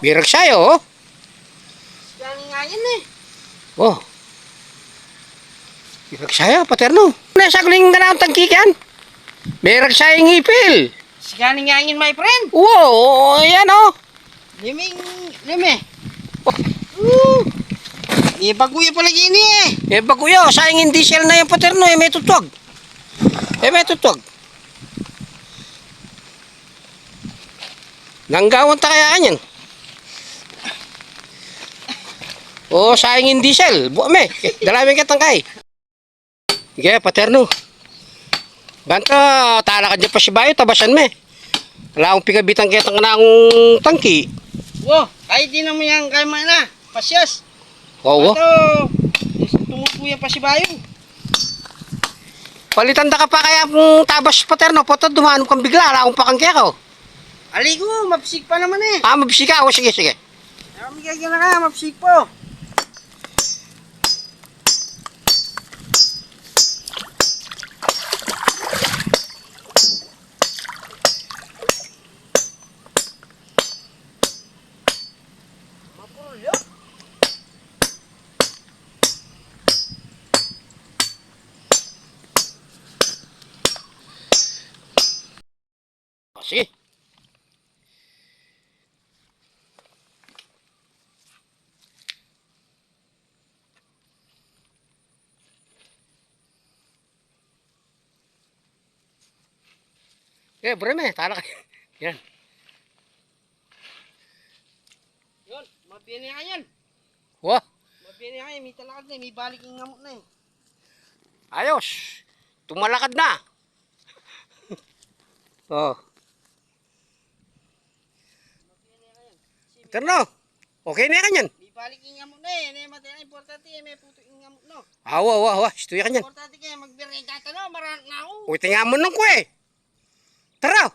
Birag sayo, oh. Gani nga yan eh. Oh. Birag sayo, paterno. Nasa kuling ganang tangkikan. Birag sayo ngipil. Gani nga yan, my friend. Wow, yan oh. Lime. Oh. Ibaguya pala gini eh. Baguyo, sayangin diesel na yung paterno, may tutwag. May tutwag. Nanggawan ta kaya yan. Oh, sayangin diesel. Buwa me. Dalawin ka tangkay. Sige, paterno. Banta, tala ka dyan pa si Bayo, tabasan me. Wala akong pigabitang kitang ka na akong tangki. Wow, kahit di naman yan kay na. Pasyas. Oo. Ito, tumutuya pa si Bayo. Palitan da ka pa kaya kung tabas paterno, poto dumanom kang bigla, wala akong pakangkaya ko. Aligo, mapsik pa naman eh. Mabisika ako, sige, sige. Mamigay ka na ka, mapsik po. Mapulyo. Sige. Breme, tala ka. Yan. Yun, mabini nga yan. Wah, Mabini nga yan, may talakad na eh, may balik yung ngamot na eh. ayos. Tumalakad na. Oh. Paterno, okay na yan yan. May balik yung ngamot na eh, matay na importante eh, may puto yung ngamot no. Awa, istuya ka yan. Importante kaya magbirigata no, maran na ako. Uy, tingamon nung ko eh. Tara.